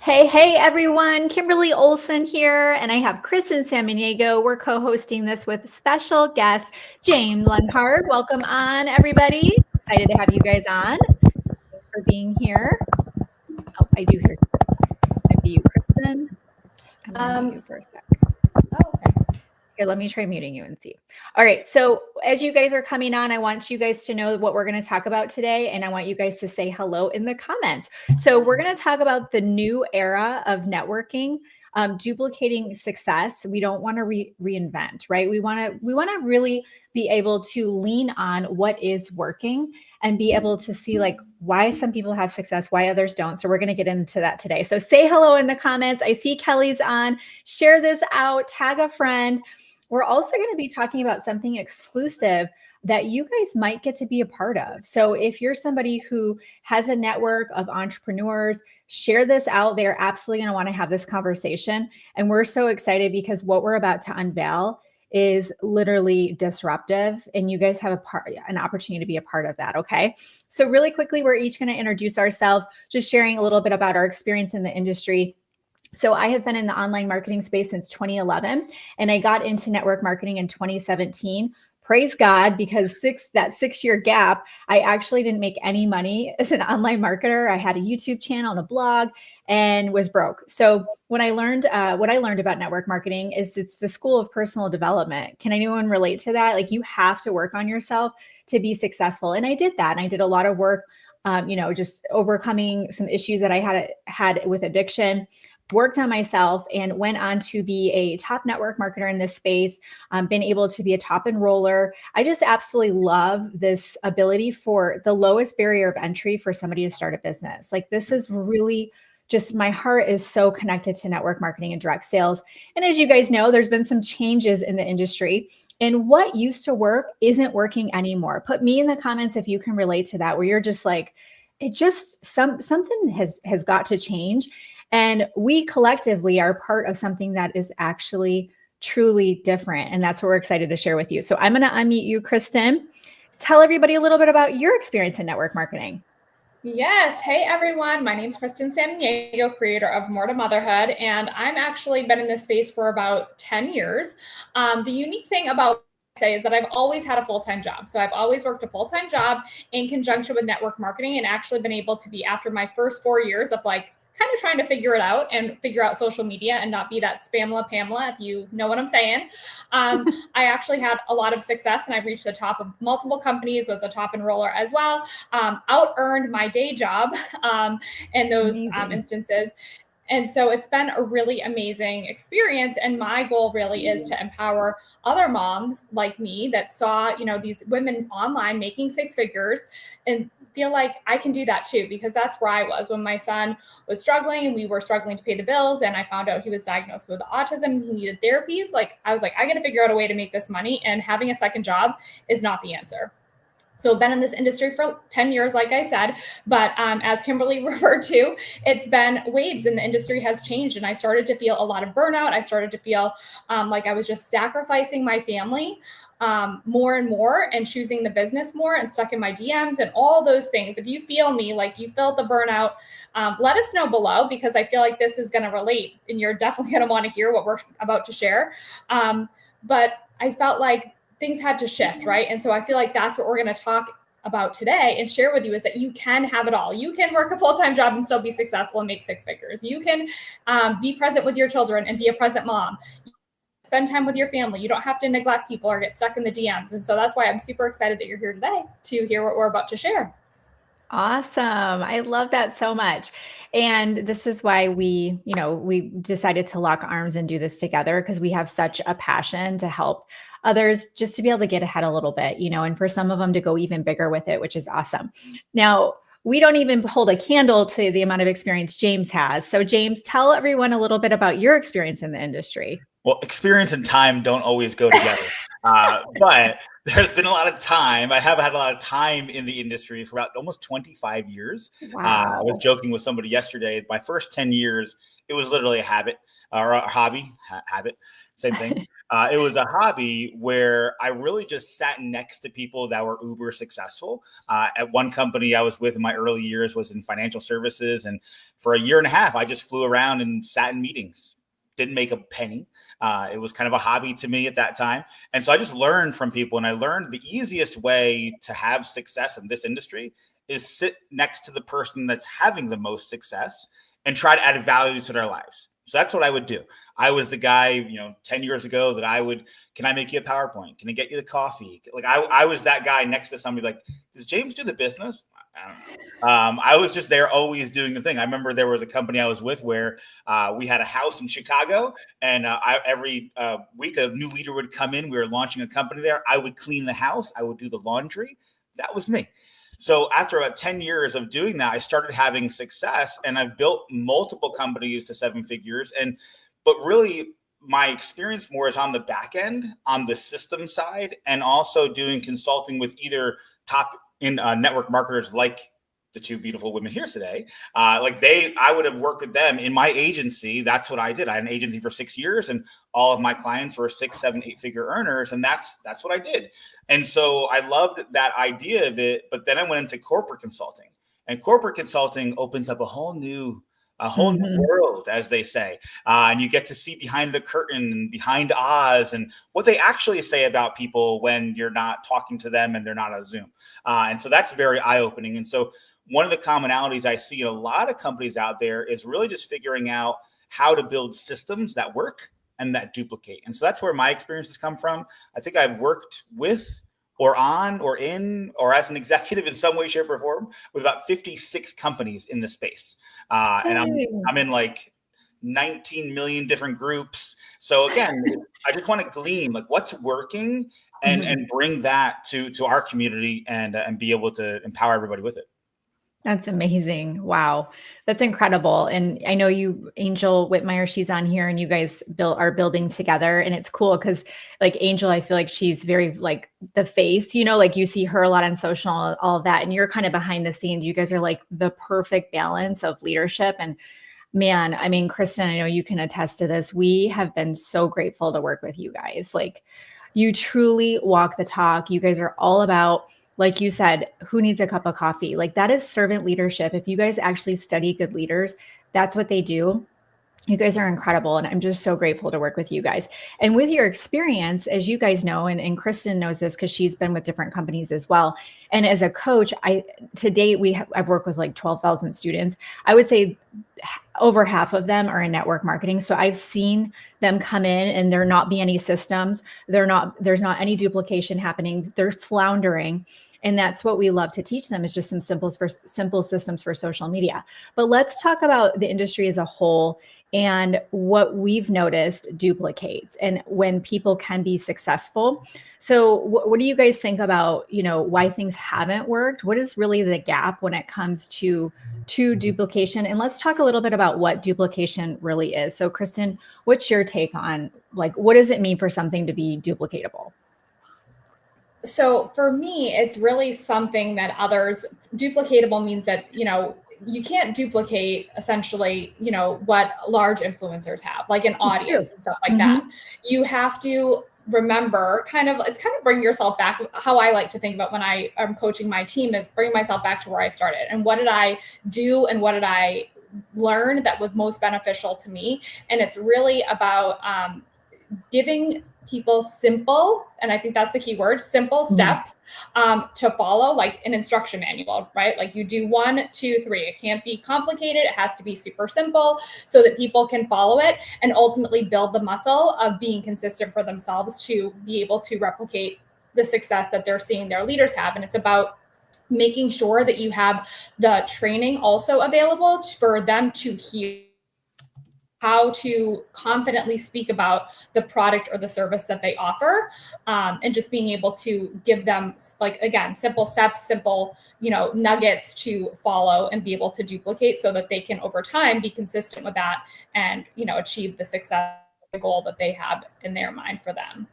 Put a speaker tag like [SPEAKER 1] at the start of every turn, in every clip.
[SPEAKER 1] Hey, everyone. Kimberly Olson here, and I have Kristen Samaniego. We're co-hosting this with special guest, James Lunhard. Welcome on, everybody. Excited to have you guys on. Thanks for being here. Oh, I do hear you, Kristen. I'm going to mute you for a sec. Here, let me try muting you and see. All right. So as you guys are coming on, I want you guys to know what we're going to talk about today. And I want you guys to say hello in the comments. So we're going to talk about the new era of networking, duplicating success. We don't want to reinvent, right? We want to really be able to lean on what is working and be able to see like why some people have success, why others don't. So we're going to get into that today. So say hello in the comments. I see Kelly's on. Share this out, tag a friend. We're also going to be talking about something exclusive that you guys might get to be a part of. So if you're somebody who has a network of entrepreneurs, share this out. They're absolutely going to want to have this conversation. And we're so excited because what we're about to unveil is literally disruptive. And you guys have an opportunity to be a part of that. Okay. So really quickly, we're each going to introduce ourselves, just sharing a little bit about our experience in the industry. So I have been in the online marketing space since 2011, and I got into network marketing in 2017. Praise God, because that 6-year gap, I actually didn't make any money as an online marketer. I had a YouTube channel and a blog and was broke. So when I learned, what I learned about network marketing is it's the school of personal development. Can anyone relate to that? Like you have to work on yourself to be successful. And I did that. And I did a lot of work, just overcoming some issues that I had with addiction. Worked on myself and went on to be a top network marketer in this space, been able to be a top enroller. I just absolutely love this ability for the lowest barrier of entry for somebody to start a business. Like this is really just, my heart is so connected to network marketing and direct sales. And as you guys know, there's been some changes in the industry and what used to work isn't working anymore. Put me in the comments if you can relate to that, where you're just like, it just, something has got to change. And we collectively are part of something that is actually truly different. And that's what we're excited to share with you. So I'm going to unmute you, Kristen. Tell everybody a little bit about your experience in network marketing.
[SPEAKER 2] Yes. Hey, everyone. My name is Kristen Samaniego, creator of More to Motherhood, and I'm actually been in this space for about 10 years. The unique thing about say is that I've always had a full-time job. So I've always worked a full-time job in conjunction with network marketing and actually been able to be, after my first 4 years of like kind of trying to figure it out and figure out social media and not be that spamla Pamela, if you know what I'm saying. I actually had a lot of success and I reached the top of multiple companies, was a top enroller as well, out-earned my day job in those instances. And so it's been a really amazing experience. And my goal really is to empower other moms like me that saw, these women online making 6 figures and feel like I can do that too, because that's where I was when my son was struggling and we were struggling to pay the bills. And I found out he was diagnosed with autism. He needed therapies. Like I was like, I got to figure out a way to make this money, and having a second job is not the answer. So I've been in this industry for 10 years, like I said, but as Kimberly referred to, it's been waves and the industry has changed. And I started to feel a lot of burnout. I started to feel like I was just sacrificing my family more and more and choosing the business more and stuck in my DMs and all those things. If you feel me, like you felt the burnout, let us know below, because I feel like this is going to relate and you're definitely going to want to hear what we're about to share. But I felt like things had to shift, right? And so I feel like that's what we're going to talk about today and share with you, is that you can have it all. You can work a full-time job and still be successful and make 6 figures. You can be present with your children and be a present mom. Spend time with your family. You don't have to neglect people or get stuck in the DMs. And so that's why I'm super excited that you're here today to hear what we're about to share.
[SPEAKER 1] Awesome. I love that so much. And this is why we decided to lock arms and do this together, because we have such a passion to help others just to be able to get ahead a little bit, and for some of them to go even bigger with it, which is awesome. Now, we don't even hold a candle to the amount of experience James has. So James, tell everyone a little bit about your experience in the industry.
[SPEAKER 3] Well, experience and time don't always go together. But There's been a lot of time. I have had a lot of time in the industry for about almost 25 years. I was
[SPEAKER 1] Wow.
[SPEAKER 3] joking with somebody yesterday. My first 10 years, it was literally a habit or a hobby, habit, same thing. It was a hobby where I really just sat next to people that were uber successful. At one company I was with in my early years was in financial services. And for a year and a half, I just flew around and sat in meetings, didn't make a penny. It was kind of a hobby to me at that time. And so I just learned from people, and I learned the easiest way to have success in this industry is sit next to the person that's having the most success and try to add value to their lives. So that's what I would do. I was the guy, 10 years ago that can I make you a PowerPoint? Can I get you the coffee? Like I was that guy next to somebody like, does James do the business? I don't know. I was just there always doing the thing. I remember there was a company I was with where we had a house in Chicago, and every week a new leader would come in. We were launching a company there. I would clean the house. I would do the laundry. That was me. So after about 10 years of doing that, I started having success, and I've built multiple companies to 7 figures. But really my experience more is on the back end, on the system side, and also doing consulting with either top in network marketers like the two beautiful women here today. I would have worked with them in my agency. That's what I did. I had an agency for 6 years, and all of my clients were 6, 7, 8-figure earners. And that's what I did. And so I loved that idea of it. But then I went into corporate consulting, and corporate consulting opens up a whole new world, as they say. And you get to see behind the curtain and behind Oz and what they actually say about people when you're not talking to them and they're not on Zoom. And so that's very eye-opening. And so one of the commonalities I see in a lot of companies out there is really just figuring out how to build systems that work and that duplicate. And so that's where my experiences come from. I think I've worked with or on or in or as an executive in some way, shape, or form with about 56 companies in the space. And I'm in like 19 million different groups. So again, I just want to glean like what's working and bring that to our community and be able to empower everybody with it.
[SPEAKER 1] That's amazing. Wow. That's incredible. And I know you, Angel Whitmire, she's on here, and you guys are building together. And it's cool because like Angel, I feel like she's very like the face, like you see her a lot on social, all of that. And you're kind of behind the scenes. You guys are like the perfect balance of leadership. And man, I mean, Kristen, I know you can attest to this. We have been so grateful to work with you guys. Like you truly walk the talk. You guys are all about, like you said, who needs a cup of coffee? Like that is servant leadership. If you guys actually study good leaders, that's what they do. You guys are incredible. And I'm just so grateful to work with you guys. And with your experience, as you guys know, and Kristen knows this because she's been with different companies as well. And as a coach, to date, I've worked with like 12,000 students. I would say over half of them are in network marketing. So I've seen them come in and there not be any systems. There's not any duplication happening. They're floundering. And that's what we love to teach them is just some simple systems for social media. But let's talk about the industry as a whole and what we've noticed duplicates and when people can be successful. So what do you guys think about, why things haven't worked? What is really the gap when it comes to duplication? And let's talk a little bit about what duplication really is. So Kristen, what's your take on like, what does it mean for something to be duplicatable?
[SPEAKER 2] So for me, it's really something that duplicatable means that, you can't duplicate essentially, what large influencers have, like an audience and stuff like that. You have to remember it's kind of bring yourself back. How I like to think about when I am coaching my team is bring myself back to where I started and what did I do and what did I learn that was most beneficial to me. And it's really about giving people simple, and I think that's the key word, simple steps to follow, like an instruction manual, right? Like you do 1, 2, 3. It can't be complicated. It has to be super simple so that people can follow it and ultimately build the muscle of being consistent for themselves to be able to replicate the success that they're seeing their leaders have. And it's about making sure that you have the training also available for them to hear how to confidently speak about the product or the service that they offer, and just being able to give them, like, again, simple steps, simple, nuggets to follow and be able to duplicate so that they can over time be consistent with that and, achieve the success, the goal that they have in their mind for them.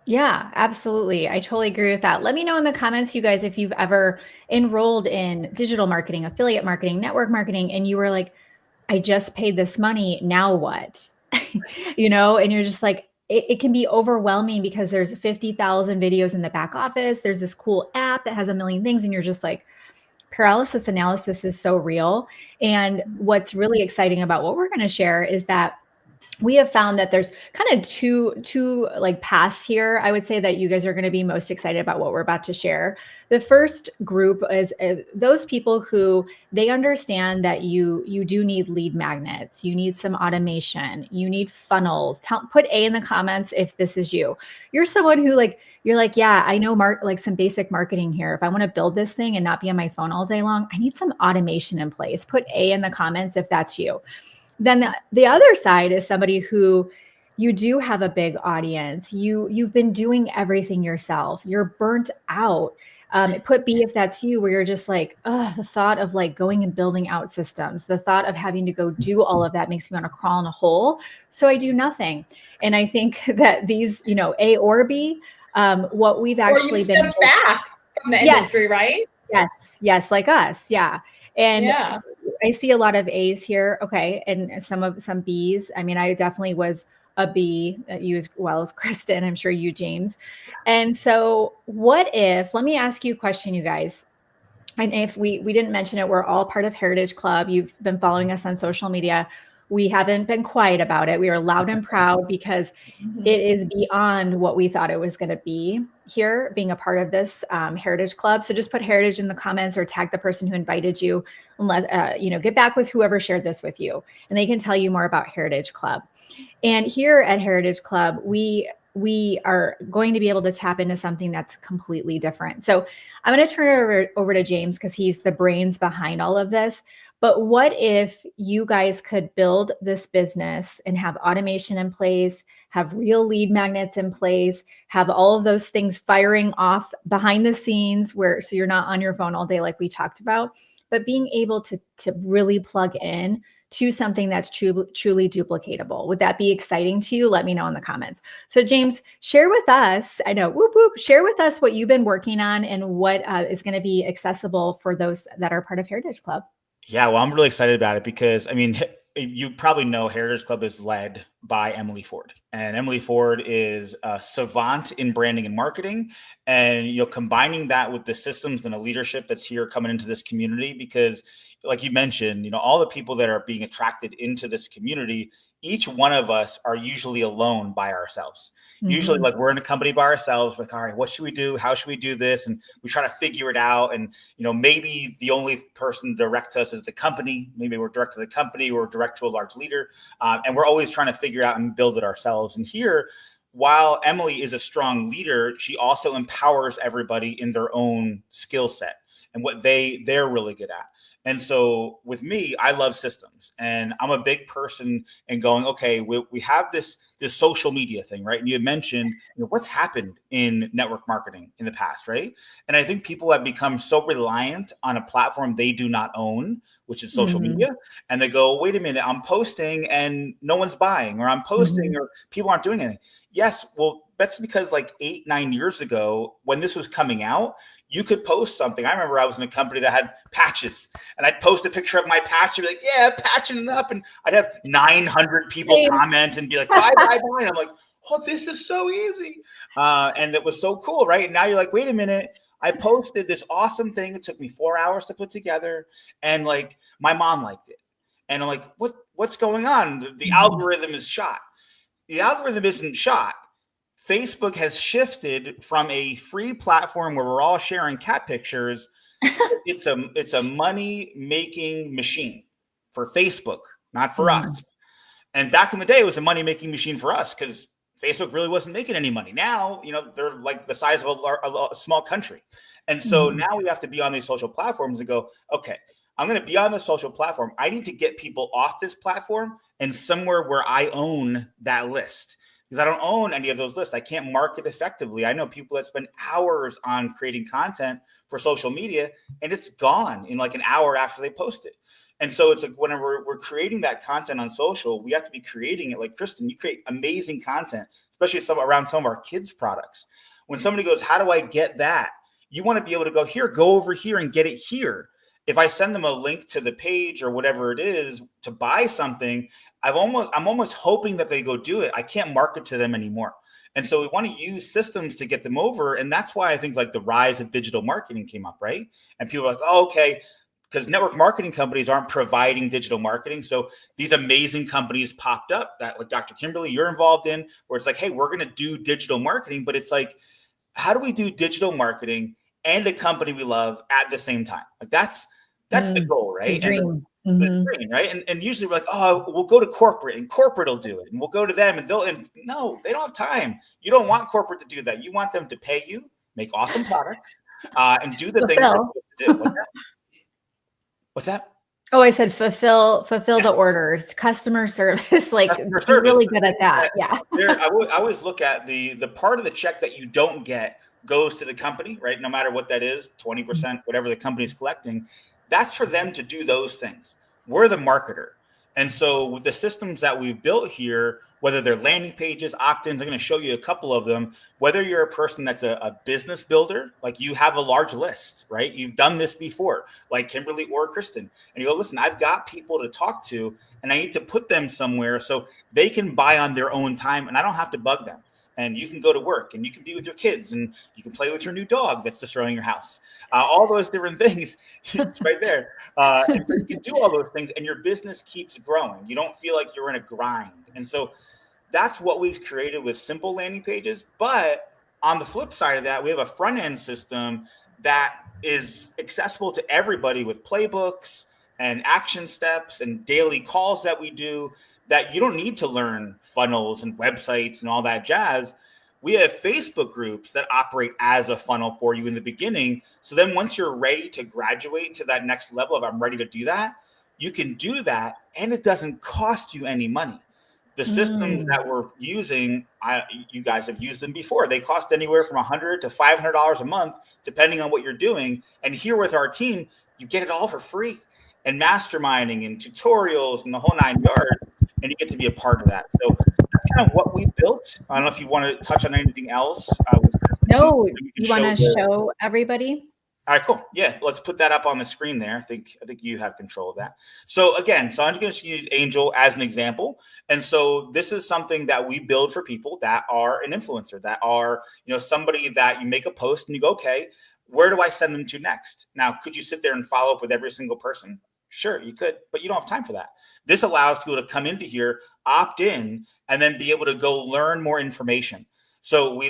[SPEAKER 1] Yeah, absolutely. I totally agree with that. Let me know in the comments, you guys, if you've ever enrolled in digital marketing, affiliate marketing, network marketing, and you were like, I just paid this money. Now what? And you're just like, it can be overwhelming because there's 50,000 videos in the back office. There's this cool app that has a million things. And you're just like, paralysis analysis is so real. And what's really exciting about what we're going to share is that we have found that there's kind of two like paths here. I would say that you guys are going to be most excited about what we're about to share. The first group is those people who they understand that you do need lead magnets, you need some automation, you need funnels. Put A in the comments if this is you. You're someone who you're like, yeah, I know like some basic marketing here. If I want to build this thing and not be on my phone all day long, I need some automation in place. Put A in the comments if that's you. Then the other side is somebody who you do have a big audience. You've been doing everything yourself. You're burnt out. Put B if that's you, where you're just like, oh, the thought of like going and building out systems, the thought of having to go do all of that makes me want to crawl in a hole. So I do nothing. And I think that these, A or B, what we've actually been.
[SPEAKER 2] Or you step back from the industry, right?
[SPEAKER 1] Yes, like us. Yeah. And
[SPEAKER 2] Yeah.
[SPEAKER 1] I see a lot of A's here. Okay. And some B's. I mean, I definitely was a B, you as well as Kristen, I'm sure you, James. And so let me ask you a question, you guys. And if we didn't mention it, we're all part of Heritage Club. You've been following us on social media. We haven't been quiet about it. We are loud and proud because it is beyond what we thought it was going to be here, being a part of this Heritage Club. So just put Heritage in the comments or tag the person who invited you and let get back with whoever shared this with you, and they can tell you more about Heritage Club. And here at Heritage Club, we are going to be able to tap into something that's completely different. So I'm going to turn it over to James because he's the brains behind all of this. But what if you guys could build this business and have automation in place, have real lead magnets in place, have all of those things firing off behind the scenes so you're not on your phone all day like we talked about, but being able to really plug in to something that's truly duplicatable. Would that be exciting to you? Let me know in the comments. So James, share with us, I know, share with us what you've been working on and what is going to be accessible for those that are part of Heritage Club.
[SPEAKER 3] Yeah, well, I'm really excited about it because, I mean, you probably know Heritage Club is led by Emily Ford. And Emily Ford is a savant in branding and marketing. And, combining that with the systems and the leadership that's here coming into this community, because like you mentioned, all the people that are being attracted into this community, each one of us are usually alone by ourselves. Mm-hmm. Usually like we're in a company by ourselves, like, all right, what should we do? How should we do this? And we try to figure it out. And, maybe the only person to direct us is the company. Maybe we're direct to the company or direct to a large leader. And we're always trying to figure out and build it ourselves. And here, while Emily is a strong leader, she also empowers everybody in their own skill set and what they're really good at. And so with me, I love systems, and I'm a big person in going, okay, we have this social media thing, right? And you had mentioned, what's happened in network marketing in the past, right? And I think people have become so reliant on a platform they do not own, which is social media. And they go, wait a minute, I'm posting and no one's buying, or I'm posting or people aren't doing anything. Yes, well, that's because like 8-9 years ago, when this was coming out, you could post something. I remember I was in a company that had patches, and I'd post a picture of my patch and be like, yeah, patching it up. And I'd have 900 people comment and be like, bye. And I'm like, oh, this is so easy. And it was so cool, right? And now you're like, wait a minute. I posted this awesome thing. It took me 4 hours to put together. And like, my mom liked it. And I'm like, what's going on? The algorithm is shot. The algorithm isn't shot. Facebook has shifted from a free platform where we're all sharing cat pictures. It's a money making machine for Facebook, not for us. And back in the day, it was a money making machine for us because Facebook really wasn't making any money. Now, they're like the size of a small country. And so now we have to be on these social platforms and go, okay, I'm going to be on the social platform. I need to get people off this platform and somewhere where I own that list. Because I don't own any of those lists. I can't market effectively. I know people that spend hours on creating content for social media, and it's gone in like an hour after they post it. And so it's like whenever we're creating that content on social, we have to be creating it like Kristen. You create amazing content, especially around some of our kids' products. When somebody goes, how do I get that? You want to be able to go over here and get it here. If I send them a link to the page or whatever it is to buy something, I'm almost hoping that they go do it. I can't market to them anymore. And so we want to use systems to get them over. And that's why I think like the rise of digital marketing came up, right? And people are like, oh, okay, because network marketing companies aren't providing digital marketing. So these amazing companies popped up that like Dr. Kimberly, you're involved in, where it's like, hey, we're going to do digital marketing. But it's like, how do we do digital marketing and a company we love at the same time? Like that's the goal, right?
[SPEAKER 1] The dream.
[SPEAKER 3] And the dream, right? And usually we're like, oh, we'll go to corporate and corporate will do it. And we'll go to them and no, they don't have time. You don't want corporate to do that. You want them to pay you, make awesome products, and do the things they're supposed to do. What's that?
[SPEAKER 1] Oh, I said fulfill the orders, customer service, like
[SPEAKER 3] Customer
[SPEAKER 1] be
[SPEAKER 3] service.
[SPEAKER 1] really good at that. Yeah.
[SPEAKER 3] I always look at the part of the check that you don't get goes to the company, right? No matter what that is, 20%, whatever the company's collecting, that's for them to do those things. We're the marketer. And so with the systems that we've built here, whether they're landing pages, opt-ins, I'm going to show you a couple of them. Whether you're a person that's a business builder, like you have a large list, right? You've done this before, like Kimberly or Kristen. And you go, listen, I've got people to talk to and I need to put them somewhere so they can buy on their own time and I don't have to bug them. And you can go to work and you can be with your kids and you can play with your new dog that's destroying your house. All those different things right there. And so you can do all those things and your business keeps growing. You don't feel like you're in a grind. And so that's what we've created with simple landing pages. But on the flip side of that, we have a front end system that is accessible to everybody with playbooks and action steps and daily calls that we do, that you don't need to learn funnels and websites and all that jazz. We have Facebook groups that operate as a funnel for you in the beginning. So then once you're ready to graduate to that next level of I'm ready to do that, you can do that and it doesn't cost you any money. The systems that we're using, you guys have used them before. They cost anywhere from $100 to $500 a month, depending on what you're doing. And here with our team, you get it all for free, and masterminding and tutorials and the whole 9 yards, and you get to be a part of that. So that's kind of what we built. I don't know if you want to touch on anything else.
[SPEAKER 1] No, you want to show everybody?
[SPEAKER 3] All right, cool. Yeah, let's put that up on the screen there. I think you have control of that. So again, so I'm just going to use Angel as an example. And so this is something that we build for people that are an influencer, that are, somebody that you make a post and you go, okay, where do I send them to next? Now, could you sit there and follow up with every single person? Sure, you could, but you don't have time for that. This allows people to come into here, opt in, and then be able to go learn more information. So we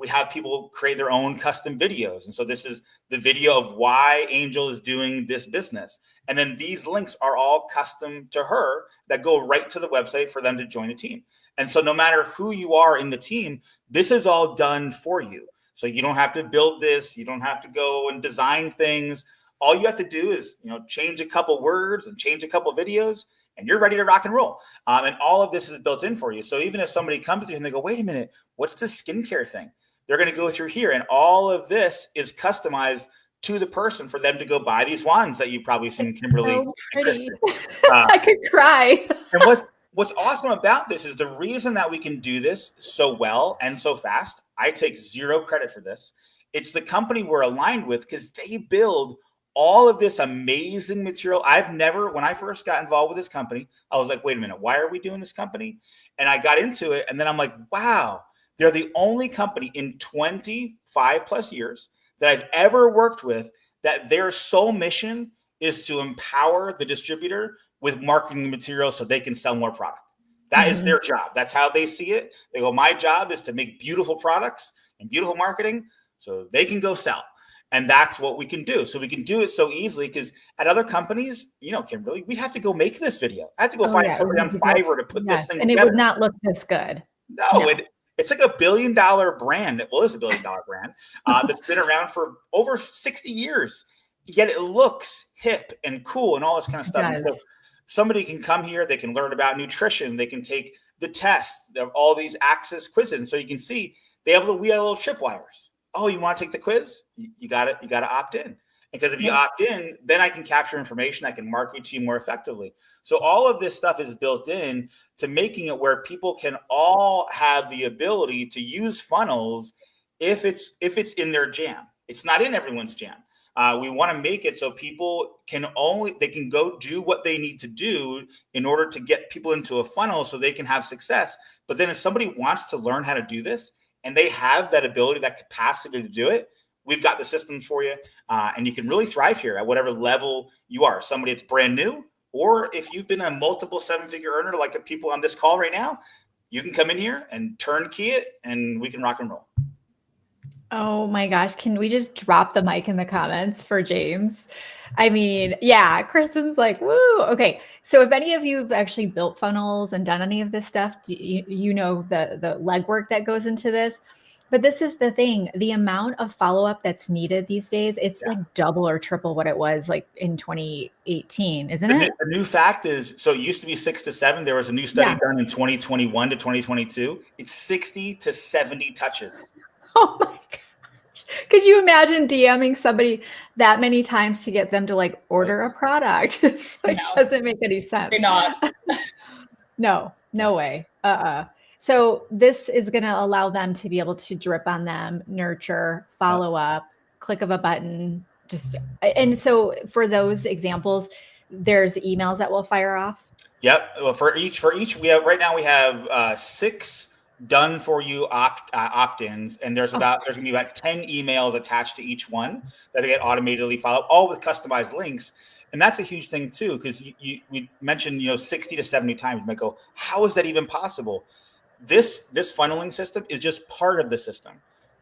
[SPEAKER 3] have people create their own custom videos. And so this is the video of why Angel is doing this business. And then these links are all custom to her that go right to the website for them to join the team. And so no matter who you are in the team, this is all done for you. So you don't have to build this. You don't have to go and design things. All you have to do is, change a couple words and change a couple videos, and you're ready to rock and roll. And all of this is built in for you. So even if somebody comes to you and they go, wait a minute, what's this skincare thing? They're going to go through here. And all of this is customized to the person for them to go buy these wands that you've probably seen Kimberly.
[SPEAKER 1] So pretty. I could cry.
[SPEAKER 3] And what's awesome about this is the reason that we can do this so well and so fast. I take zero credit for this. It's the company we're aligned with because they build all of this amazing material. When I first got involved with this company, I was like, wait a minute, why are we doing this company? And I got into it. And then I'm like, wow, they're the only company in 25 plus years that I've ever worked with that their sole mission is to empower the distributor with marketing material so they can sell more product. That is their job. That's how they see it. They go, my job is to make beautiful products and beautiful marketing so they can go sell. And that's what we can do. So we can do it so easily because at other companies, Kimberly, we have to go make this video. I have to go find somebody on Fiverr to put this thing
[SPEAKER 1] and
[SPEAKER 3] together.
[SPEAKER 1] It would not look this good.
[SPEAKER 3] No. It's like $1 billion brand. Well, it's $1 billion brand that's been around for over 60 years. Yet it looks hip and cool and all this kind of stuff. And so somebody can come here. They can learn about nutrition. They can take the test of all these Access quizzes. And so you can see we have little tripwires. Oh, you want to take the quiz? You got it. You got to opt in. Because if you opt in, then I can capture information. I can market to you more effectively. So all of this stuff is built in to making it where people can all have the ability to use funnels if it's in their jam. It's not in everyone's jam. We want to make it so people can go do what they need to do in order to get people into a funnel so they can have success. But then if somebody wants to learn how to do this and they have that ability, that capacity to do it, we've got the systems for you. And you can really thrive here at whatever level you are. Somebody that's brand new, or if you've been a multiple 7-figure earner like the people on this call right now, you can come in here and turnkey it and we can rock and roll.
[SPEAKER 1] Oh my gosh. Can we just drop the mic in the comments for James? I mean, yeah, Kristen's like, woo. Okay. So if any of you have actually built funnels and done any of this stuff, you know the legwork that goes into this. But this is the thing, the amount of follow-up that's needed these days, it's like double or triple what it was like in 2018, isn't it?
[SPEAKER 3] The new fact is, so it used to be 6 to 7. There was a new study done in 2021 to 2022. It's 60 to 70 touches.
[SPEAKER 1] Oh my gosh. Could you imagine DMing somebody that many times to get them to like order a product? It's like, doesn't make any sense.
[SPEAKER 2] They're not.
[SPEAKER 1] No way. So this is going to allow them to be able to drip on them, nurture, follow up, click of a button. And so for those examples, there's emails that will fire off.
[SPEAKER 3] Yep. Well, for each we have 6 done for you opt-ins, and there's going to be about 10 emails attached to each one that they get automatically followed, all with customized links. And that's a huge thing too, because we mentioned 60 to 70 times. You might go, how is that even possible? This funneling system is just part of the system.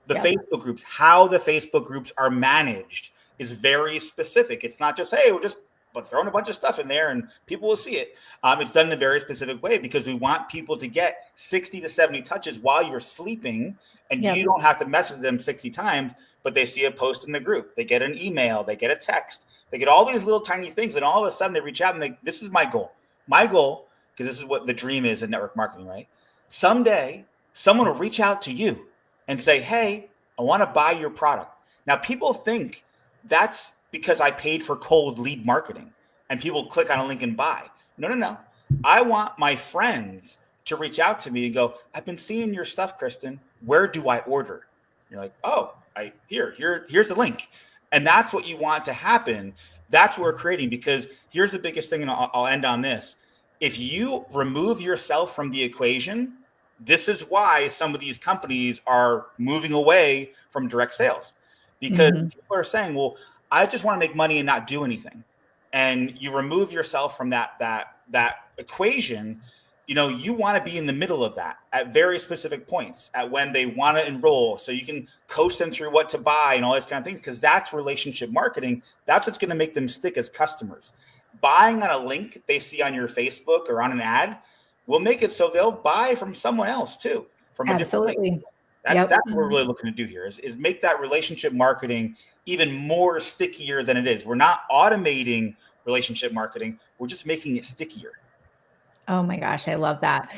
[SPEAKER 3] The Facebook groups, how the Facebook groups are managed is very specific. It's not just, hey, we're just throwing a bunch of stuff in there and people will see it. It's done in a very specific way because we want people to get 60 to 70 touches while you're sleeping, and you don't have to message them 60 times, but they see a post in the group. They get an email, they get a text, they get all these little tiny things, and all of a sudden they reach out and this is my goal. My goal, because this is what the dream is in network marketing, right? Someday someone will reach out to you and say, hey, I want to buy your product. Now people think that's because I paid for cold lead marketing and people click on a link and buy. No. I want my friends to reach out to me and go, I've been seeing your stuff, Kristen. Where do I order? You're like, oh, here's the link. And that's what you want to happen. That's what we're creating, because here's the biggest thing, and I'll end on this. If you remove yourself from the equation, this is why some of these companies are moving away from direct sales, because people are saying, well, I just want to make money and not do anything. And you remove yourself from that equation. You want to be in the middle of that at very specific points, at when they want to enroll, so you can coach them through what to buy and all those kind of things, because that's relationship marketing. That's what's going to make them stick as customers. Buying on a link they see on your Facebook or on an ad will make it so they'll buy from someone else too, from a different link. That's what we're really looking to do here is make that relationship marketing even more stickier than it is. We're not automating relationship marketing. We're just making it stickier.
[SPEAKER 1] Oh my gosh, I love that.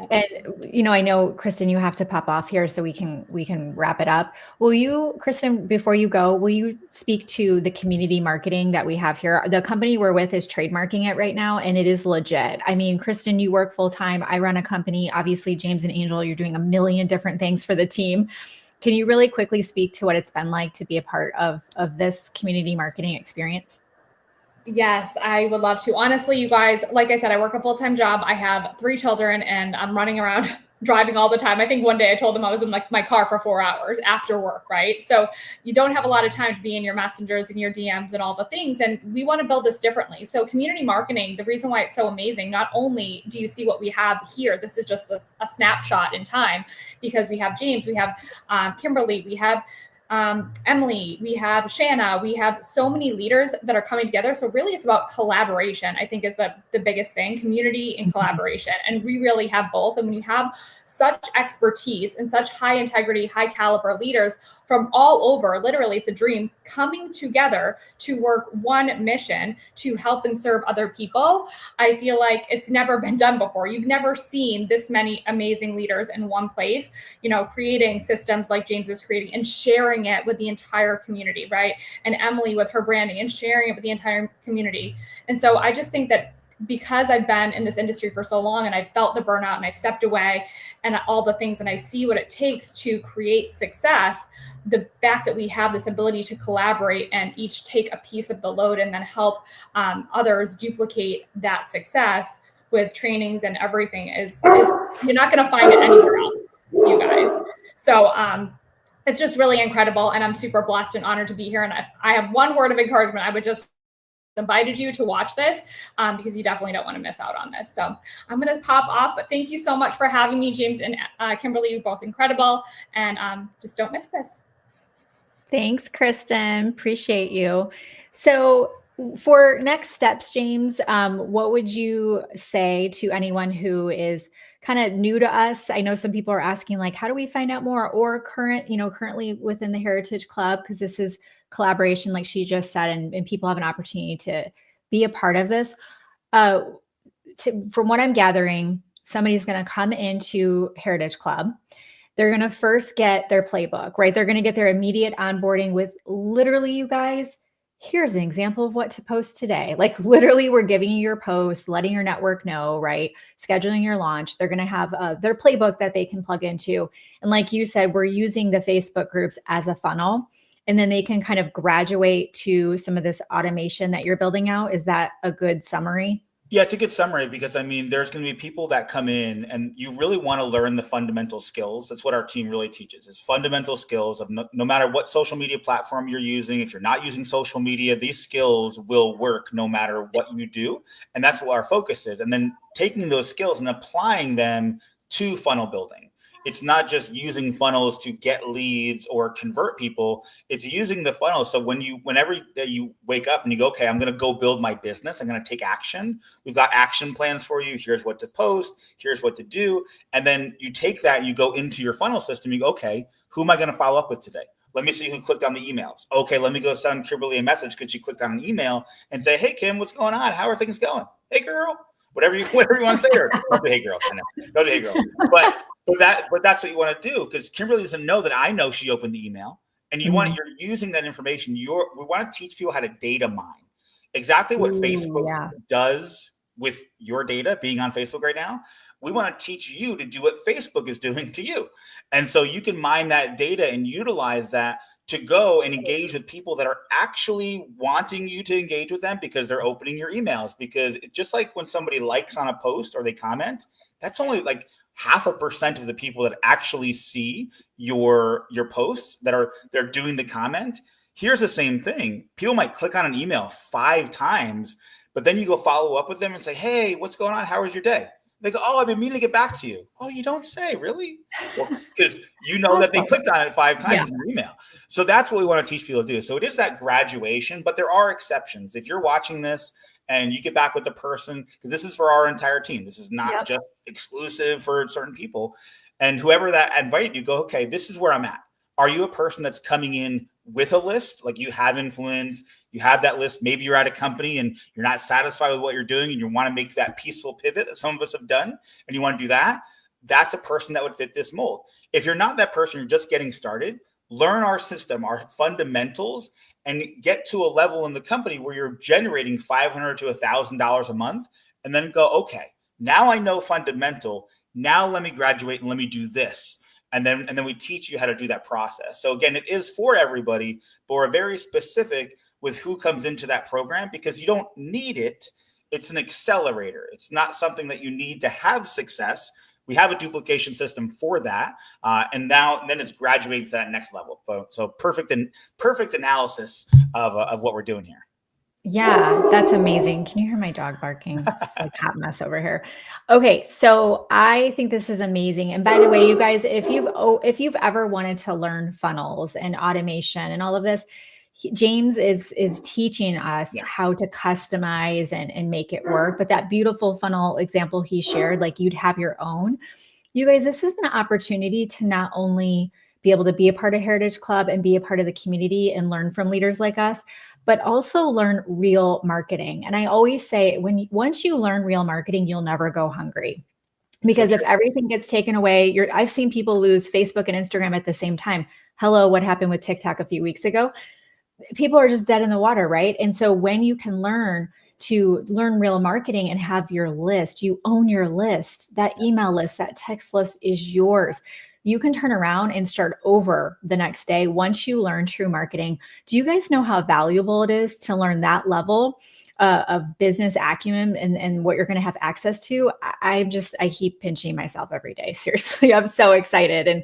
[SPEAKER 1] And I know, Kristen, you have to pop off here so we can wrap it up. Will you, Kristen, before you go, will you speak to the community marketing that we have here? The company we're with is trademarking it right now, and it is legit. I mean, Kristen, you work full time. I run a company. Obviously, James and Angel, you're doing a million different things for the team. Can you really quickly speak to what it's been like to be a part of this community marketing experience?
[SPEAKER 2] Yes, I would love to. Honestly, you guys, like I said, I work a full-time job. I have 3 children and I'm running around driving all the time. I think one day I told them I was in my car for 4 hours after work, right? So you don't have a lot of time to be in your messengers and your DMs and all the things. And we want to build this differently. So community marketing, the reason why it's so amazing, not only do you see what we have here, this is just a snapshot in time, because we have James, we have Kimberly, we have Emily, we have Shanna, we have so many leaders that are coming together. So really it's about collaboration, I think, is the biggest thing, community and collaboration. And we really have both. And when you have such expertise and such high integrity, high caliber leaders from all over, literally it's a dream, coming together to work one mission to help and serve other people, I feel like it's never been done before. You've never seen this many amazing leaders in one place, creating systems like James is creating and sharing sharing it with the entire community, right? And Emily with her branding and sharing it with the entire community. And so I just think that because I've been in this industry for so long and I've felt the burnout and I've stepped away and all the things and I see what it takes to create success, the fact that we have this ability to collaborate and each take a piece of the load and then help others duplicate that success with trainings and everything is you're not going to find it anywhere else, you guys. So it's just really incredible. And I'm super blessed and honored to be here. And I have one word of encouragement. I would just invited you to watch this because you definitely don't want to miss out on this. So I'm going to pop off, but thank you so much for having me, James and Kimberly. You're both incredible, and just don't miss this.
[SPEAKER 1] Thanks, Kristen. Appreciate you. So for next steps, James, what would you say to anyone who is kind of new to us? I know some people are asking, like, how do we find out more, or currently within the Heritage Club, because this is collaboration, like she just said, and people have an opportunity to be a part of this. From what I'm gathering, somebody's going to come into Heritage Club. They're going to first get their playbook, right? They're going to get their immediate onboarding with literally, you guys, here's an example of what to post today. Like literally we're giving you your post, letting your network know, right? Scheduling your launch. They're going to have their playbook that they can plug into. And like you said, we're using the Facebook groups as a funnel. And then they can kind of graduate to some of this automation that you're building out. Is that a good summary?
[SPEAKER 3] Yeah, it's a good summary because I mean, there's going to be people that come in and you really want to learn the fundamental skills. That's what our team really teaches, is fundamental skills of no matter what social media platform you're using. If you're not using social media, these skills will work no matter what you do. And that's what our focus is. And then taking those skills and applying them to funnel building. It's not just using funnels to get leads or convert people. It's using the funnels. So whenever you wake up and you go, okay, I'm going to go build my business. I'm going to take action. We've got action plans for you. Here's what to post. Here's what to do. And then you take that and you go into your funnel system. You go, okay, who am I going to follow up with today? Let me see who clicked on the emails. Okay, let me go send Kimberly a message because she clicked on an email and say, hey, Kim, what's going on? How are things going? Hey, girl. Whatever you want to say, or don't do hey girl. Don't do hey girl. But that's what you want to do, because Kimberly doesn't know that I know she opened the email, and you're using that information. We want to teach people how to data mine exactly what Facebook does with your data being on Facebook right now. We want to teach you to do what Facebook is doing to you, and so you can mine that data and utilize that to go and engage with people that are actually wanting you to engage with them because they're opening your emails. Because just like when somebody likes on a post or they comment, that's only like 0.5% of the people that actually see your posts they're doing the comment. Here's the same thing. People might click on an email 5 times, but then you go follow up with them and say, hey, what's going on? How was your day? They go, oh, I've been meaning to get back to you. Oh, you don't say, really? Because you know that they clicked on it 5 times in your email. So that's what we want to teach people to do. So it is that graduation, but there are exceptions. If you're watching this and you get back with the person, because this is for our entire team. This is not just exclusive for certain people. And whoever that invited you, go, okay, this is where I'm at. Are you a person that's coming in with a list? Like you have influence, you have that list. Maybe you're at a company and you're not satisfied with what you're doing and you want to make that peaceful pivot that some of us have done and you want to do that. That's a person that would fit this mold. If you're not that person, you're just getting started, learn our system, our fundamentals, and get to a level in the company where you're generating $500 to $1,000 a month, and then go, okay, now I know fundamental. Now let me graduate and let me do this. And then we teach you how to do that process. So again, it is for everybody, but we're very specific with who comes into that program because you don't need it. It's an accelerator. It's not something that you need to have success. We have a duplication system for that. And then it's graduating to that next level. So perfect analysis of what we're doing here.
[SPEAKER 1] Yeah, that's amazing. Can you hear my dog barking? It's like a hot mess over here. Okay, so I think this is amazing. And by the way, you guys, if you've ever wanted to learn funnels and automation and all of this, James is teaching us how to customize and make it work. But that beautiful funnel example he shared, like you'd have your own. You guys, this is an opportunity to not only be able to be a part of Heritage Club and be a part of the community and learn from leaders like us, but also learn real marketing. And I always say, once you learn real marketing, you'll never go hungry. Because if everything gets taken away, I've seen people lose Facebook and Instagram at the same time. Hello, what happened with TikTok a few weeks ago? People are just dead in the water, right? And so when you can learn real marketing and have your list, you own your list, that email list, that text list is yours. You can turn around and start over the next day once you learn true marketing. Do you guys know how valuable it is to learn that level of business acumen and what you're going to have access to? I keep pinching myself every day. Seriously, I'm so excited. And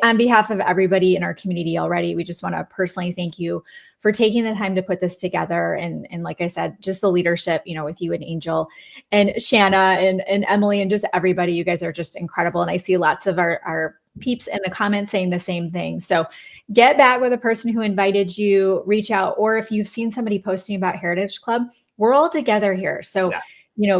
[SPEAKER 1] on behalf of everybody in our community already, we just want to personally thank you for taking the time to put this together. And like I said, just the leadership, with you and Angel and Shanna and Emily and just everybody. You guys are just incredible. And I see lots of our peeps in the comments saying the same thing. So get back with the person who invited you, reach out, or if you've seen somebody posting about Heritage Club, we're all together here. So,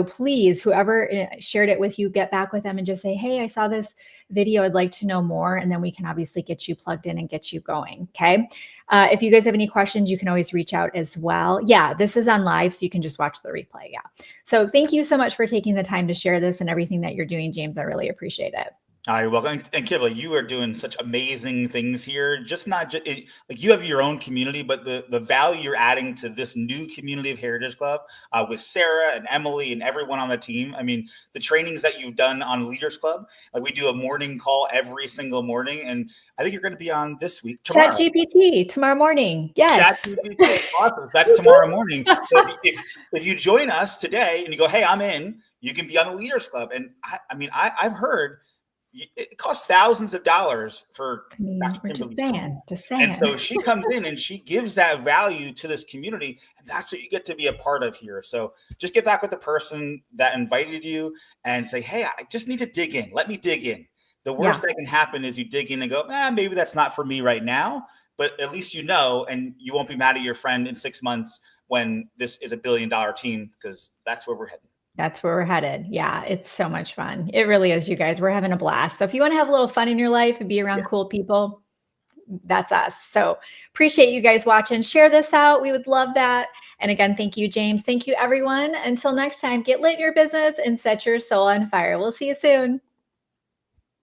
[SPEAKER 1] please, whoever shared it with you, get back with them and just say, hey, I saw this video. I'd like to know more. And then we can obviously get you plugged in and get you going. Okay. If you guys have any questions, you can always reach out as well. Yeah, this is on live, so you can just watch the replay. Yeah. So thank you so much for taking the time to share this and everything that you're doing, James. I really appreciate it.
[SPEAKER 3] You're welcome. And Kimberly, you are doing such amazing things here. Like you have your own community, but the value you're adding to this new community of Heritage Club with Sarah and Emily and everyone on the team. I mean, the trainings that you've done on Leaders Club, like we do a morning call every single morning. And I think you're going to be on this week, tomorrow.
[SPEAKER 1] ChatGPT tomorrow morning. Yes.
[SPEAKER 3] ChatGPT. Awesome. That's tomorrow morning. So if you join us today and you go, hey, I'm in, you can be on the Leaders Club. And I've heard it costs thousands of dollars for
[SPEAKER 1] We're just saying.
[SPEAKER 3] And so she comes in and she gives that value to this community, and that's what you get to be a part of here. So just get back with the person that invited you and say, hey, I just need to dig in. Let me dig in. The worst that can happen is you dig in and go, maybe that's not for me right now, but at least and you won't be mad at your friend in 6 months when this is $1 billion team, because that's where we're heading.
[SPEAKER 1] That's where we're headed. Yeah, it's so much fun. It really is, you guys. We're having a blast. So if you want to have a little fun in your life and be around cool people, that's us. So appreciate you guys watching. Share this out. We would love that. And again, thank you, James. Thank you, everyone. Until next time, get lit in your business and set your soul on fire. We'll see you soon.